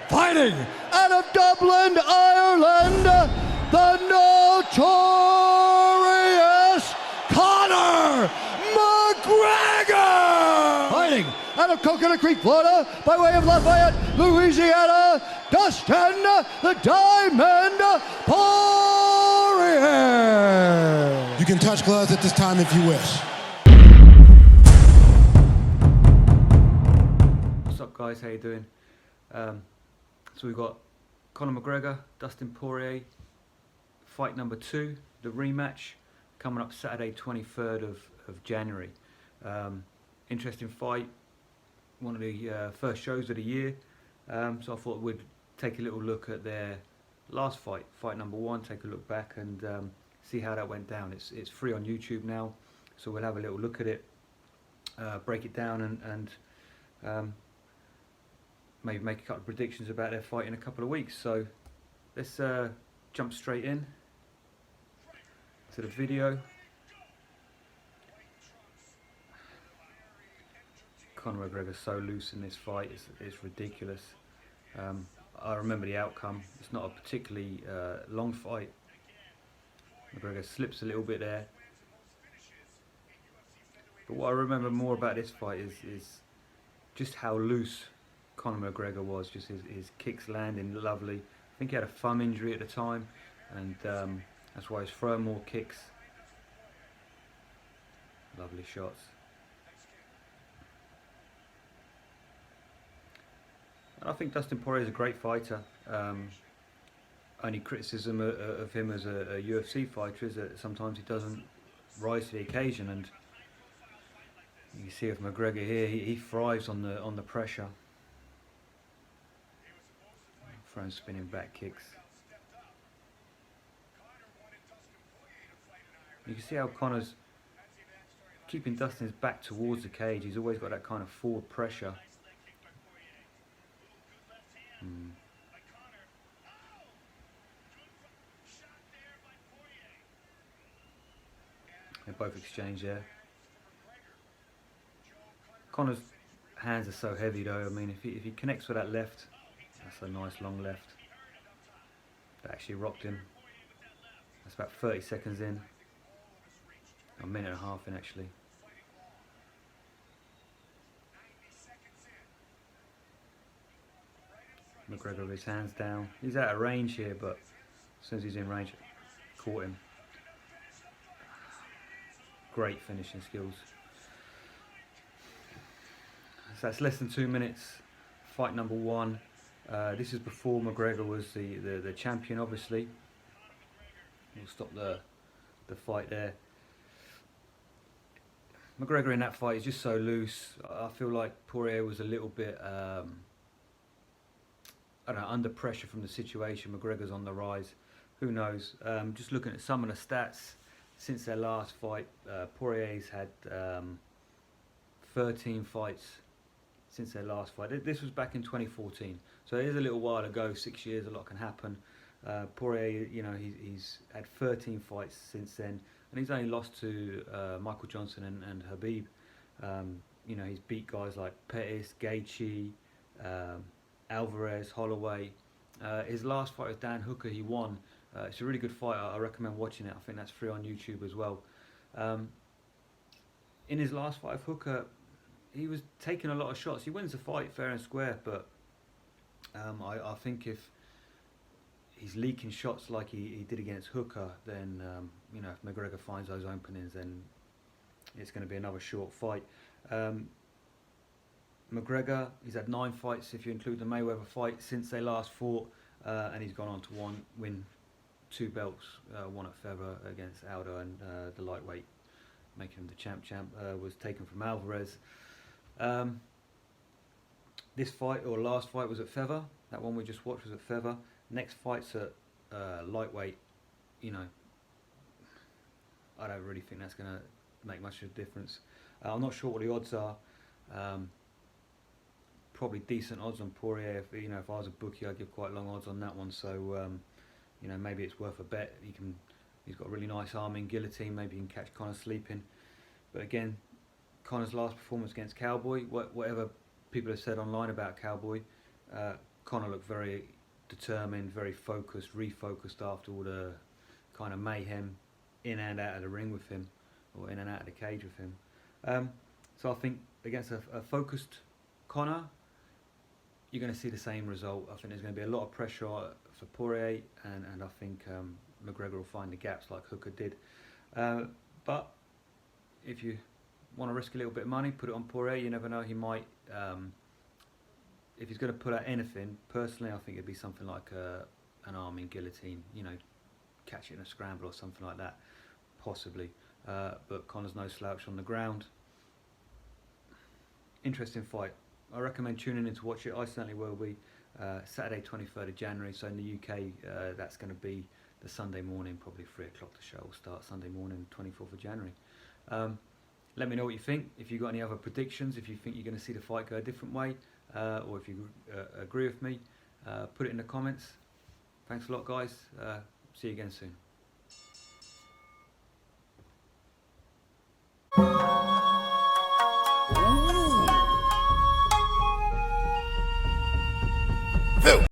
Fighting out of Dublin, Ireland, the notorious Conor McGregor! Fighting out of Coconut Creek, Florida, by way of Lafayette, Louisiana, Dustin, the Diamond Poirier! You can touch gloves at this time if you wish. What's up, guys? How you doing? So we've got Conor McGregor, Dustin Poirier, fight number 2, the rematch, coming up Saturday 23rd of January. Interesting fight, one of the first shows of the year, so I thought we'd take a little look at their last fight, fight number 1, take a look back and see how that went down. It's free on YouTube now, so we'll have a little look at it, break it down and maybe make a couple of predictions about their fight in a couple of weeks. So let's jump straight in to the video. Conor McGregor's so loose in this fight, it's ridiculous. I remember the outcome. It's not a particularly long fight. McGregor slips a little bit there. But what I remember more about this fight is just how loose Conor McGregor was. Just his kicks landing lovely. I think he had a thumb injury at the time, and that's why he's throwing more kicks. Lovely shots. And I think Dustin Poirier is a great fighter. Only criticism of him as a UFC fighter is that sometimes he doesn't rise to the occasion, and you can see with McGregor here, he thrives on the pressure. Throwing spinning back kicks. You can see how Conor's keeping Dustin's back towards the cage. He's always got that kind of forward pressure. They both exchange there. Conor's hands are so heavy though. I mean, if he connects with that left, that's a nice long left. That actually rocked him. That's about 30 seconds in. A minute and a half in actually. McGregor with his hands down. He's out of range here, but as soon as he's in range, caught him. Great finishing skills. So that's less than 2 minutes. Fight number 1. This is before McGregor was the champion, obviously. We'll stop the fight there. McGregor in that fight is just so loose. I feel like Poirier was a little bit, I don't know, under pressure from the situation. McGregor's on the rise. Who knows? Just looking at some of the stats since their last fight, Poirier's had 13 fights since their last fight. This was back in 2014, so it is a little while ago. 6 years, a lot can happen. Poirier, you know, he's had 13 fights since then, and he's only lost to Michael Johnson and Khabib. You know, he's beat guys like Pettis, Gaethje, Alvarez, Holloway. His last fight with Dan Hooker, he won. It's a really good fight. I recommend watching it. I think that's free on YouTube as well. In his last fight with Hooker, he was taking a lot of shots. He wins the fight fair and square, but I think if he's leaking shots like he did against Hooker, then you know, if McGregor finds those openings, then it's going to be another short fight. McGregor, he's had 9 fights if you include the Mayweather fight since they last fought, and he's gone on to win 2 belts, one at feather against Aldo, and the lightweight, making him the champ, was taken from Alvarez. This fight, or last fight, was at feather. That one we just watched was at feather. Next fight's at lightweight. You know, I don't really think that's going to make much of a difference. I'm not sure what the odds are. Probably decent odds on Poirier. If I was a bookie, I'd give quite long odds on that one. So you know, maybe it's worth a bet. He's got a really nice arming guillotine. Maybe he can catch Conor sleeping. But again, Conor's last performance against Cowboy, whatever people have said online about Cowboy, Conor looked very determined, very focused, refocused after all the kind of mayhem in and out of the ring with him, or in and out of the cage with him. So I think against a focused Conor, you're going to see the same result. I think there's going to be a lot of pressure for Poirier, and I think McGregor will find the gaps like Hooker did. But if you want to risk a little bit of money, put it on Poirier. You never know, he might, if he's going to put out anything, personally I think it'd be something like an arm in guillotine, you know, catch it in a scramble or something like that, possibly. But Conor's no slouch on the ground. Interesting fight. I recommend tuning in to watch it. I certainly will be. Saturday 23rd of January, so in the UK that's going to be the Sunday morning, probably 3 o'clock. The show will start Sunday morning, 24th of January. Let me know what you think. If you've got any other predictions, if you think you're going to see the fight go a different way, or if you agree with me, put it in the comments. Thanks a lot, guys. See you again soon.